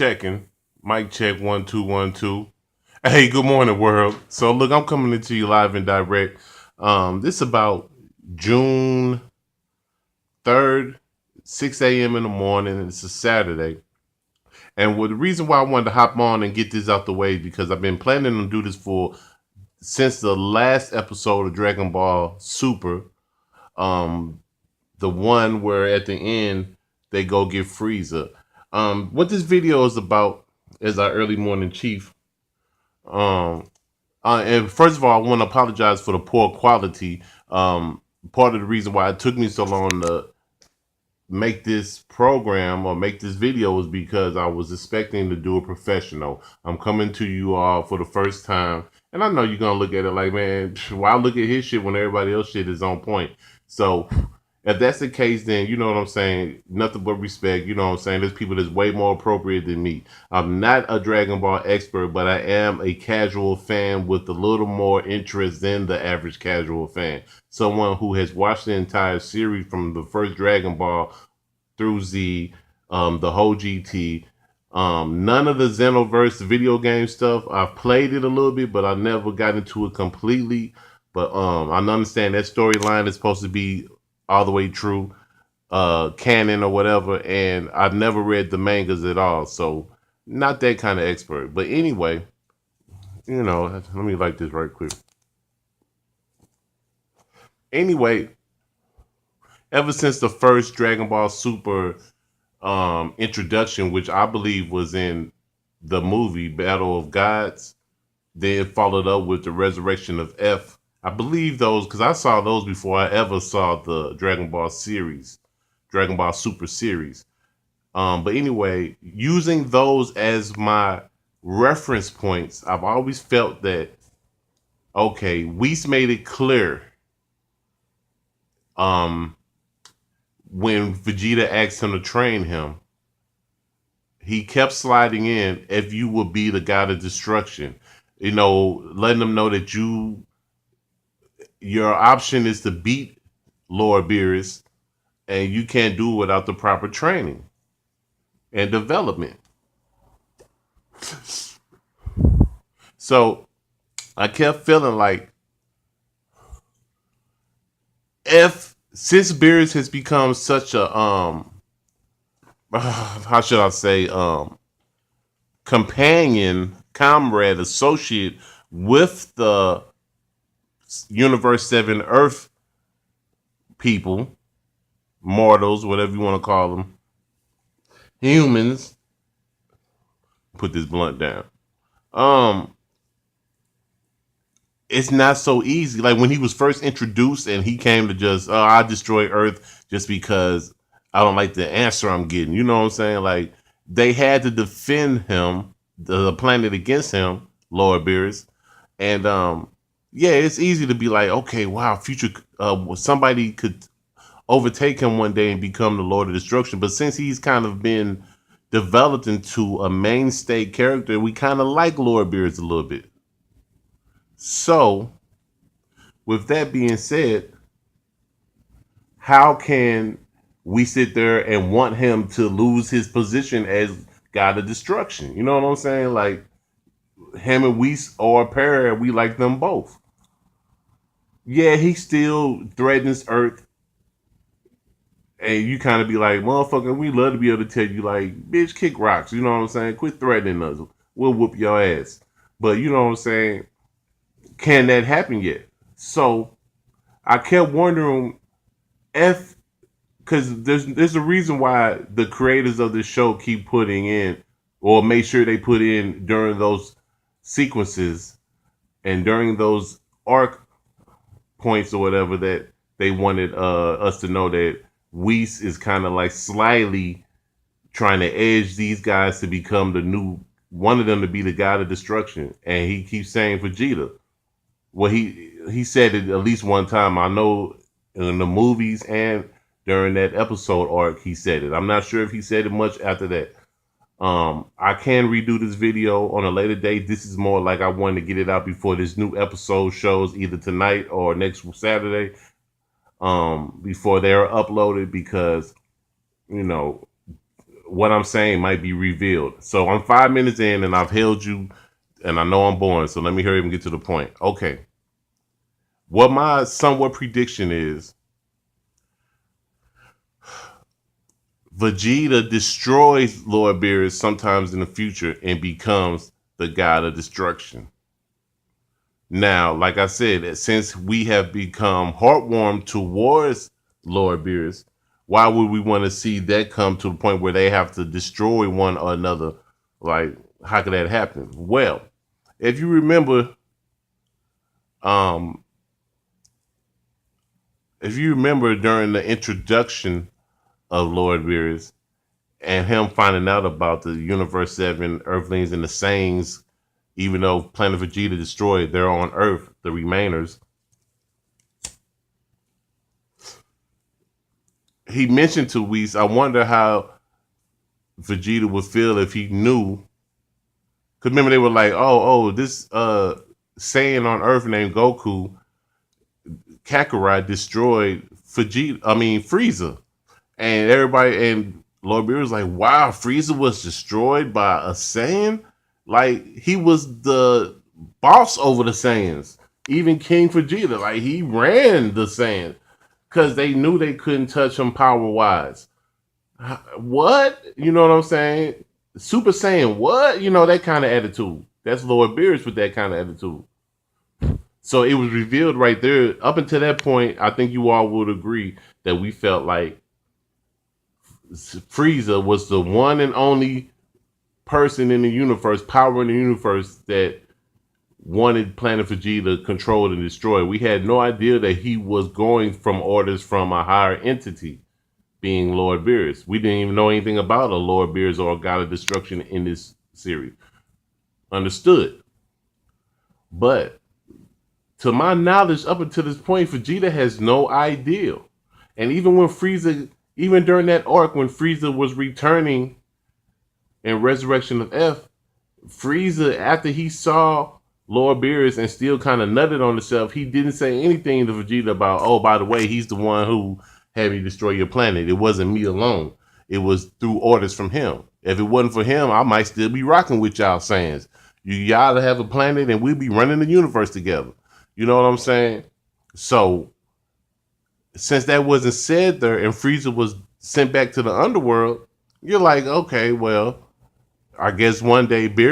checking. Mic check 1 2 1 2. Hey, good morning, world. So look, I'm coming into you live and direct. This about June 3rd, 6 a.m. in the morning. It's a Saturday. And the reason why I wanted to hop on and get this out the way because I've been planning to do this for since the last episode of Dragon Ball Super. Um, the one where at the end they go get Frieza. What this video is about is our early morning chief. Um, and first of all, I want to apologize for the poor quality. Part of the reason why it took me so long to make this program or make this video was because I was expecting to do a professional. I'm coming to you all for the first time, and I know you're gonna look at it like, man, why look at his shit when everybody else shit is on point? So if that's the case, then you know what I'm saying. Nothing but respect. You know what I'm saying. There's people that's way more appropriate than me. I'm not a Dragon Ball expert, but I am a casual fan with a little more interest than the average casual fan. Someone who has watched the entire series from the first Dragon Ball through Z, the whole GT. None of the Xenoverse video game stuff. I've played it a little bit, but I never got into it completely. But I understand that storyline is supposed to be all the way true, canon or whatever. And I've never read the mangas at all, so not that kind of expert. But anyway, let me like this right quick. Anyway, ever since the first Dragon Ball Super introduction, which I believe was in the movie Battle of Gods, then followed up with the Resurrection of F. I believe those because I saw those before I ever saw the Dragon Ball series, Dragon Ball Super series. But anyway, using those as my reference points, I've always felt that okay, Whis made it clear um, when Vegeta asked him to train him. He kept sliding in if you would be the god of destruction. Letting them know that your option is to beat Lord Beerus, and you can't do it without the proper training and development. So I kept feeling like if since Beerus has become such a how should I say companion, comrade, associate with the Universe 7 Earth people, mortals, whatever you want to call them, humans, put this blunt down. Um, it's not so easy. Like when he was first introduced and he came to just, oh, I destroy Earth just because I don't like the answer I'm getting. You know what I'm saying? Like they had to defend him, the planet against him, Lord Beerus. And yeah, it's easy to be like, okay, wow, future somebody could overtake him one day and become the Lord of Destruction. But since he's kind of been developed into a mainstay character, we kind of like Lord Beerus a little bit. So, with that being said, how can we sit there and want him to lose his position as God of Destruction? You know what I'm saying? Like him and Whis are a pair, we like them both. Yeah, he still threatens Earth, and you kind of be like, motherfucker, we love to be able to tell you, like, bitch, kick rocks. You know what I'm saying? Quit threatening us. We'll whoop your ass. But you know what I'm saying? Can that happen yet? So I kept wondering if, because there's a reason why the creators of the show keep putting in, or make sure they put in during those sequences and during those arc points or whatever that they wanted us to know that Whis is kind of like slyly trying to edge these guys to become the new one of them to be the god of destruction, and he keeps saying Vegeta. Well, he said it at least one time. I know in the movies and during that episode arc he said it. I'm not sure if he said it much after that. I can redo this video on a later date. This is more like I wanted to get it out before this new episode shows either tonight or next Saturday. Before they're uploaded because you know what I'm saying might be revealed. So I'm 5 minutes in and I've held you and I know I'm boring. So let me hurry up and get to the point. Okay. What my somewhat prediction is, Vegeta destroys Lord Beerus sometimes in the future and becomes the god of destruction. Now, like I said, since we have become heartwarmed towards Lord Beerus, why would we want to see that come to the point where they have to destroy one or another? Like, how could that happen? Well, if you remember, um, during the introduction of Lord Beerus and him finding out about the Universe 7 Earthlings and the Saiyans, even though Planet Vegeta destroyed, they're on Earth, the remainers. He mentioned to Whis, I wonder how Vegeta would feel if he knew. Because remember, they were like, this Saiyan on Earth named Goku, Kakarot, destroyed Frieza. And everybody, and Lord Beerus was like, wow, Frieza was destroyed by a Saiyan? Like, he was the boss over the Saiyans. Even King Vegeta, like, he ran the Saiyans. Because they knew they couldn't touch him power-wise. What? You know what I'm saying? Super Saiyan, what? You know, that kind of attitude. That's Lord Beerus with that kind of attitude. So it was revealed right there. Up until that point, I think you all would agree that we felt like Frieza was the one and only person in the universe, power in the universe, that wanted Planet Vegeta controlled and destroyed. We had no idea that he was going from orders from a higher entity, being Lord Beerus. We didn't even know anything about a Lord Beerus or a God of Destruction in this series. Understood. But to my knowledge, up until this point, Vegeta has no idea. And even when Frieza, even during that arc when Frieza was returning in Resurrection of F, Frieza, after he saw Lord Beerus and still kind of nutted on himself, he didn't say anything to Vegeta about, oh, by the way, he's the one who had me destroy your planet. It wasn't me alone. It was through orders from him. If it wasn't for him, I might still be rocking with y'all Saiyans. Y'all have a planet and we'll be running the universe together. You know what I'm saying? So, since that wasn't said there and Frieza was sent back to the underworld, you're like, okay, well, I guess one day Beerus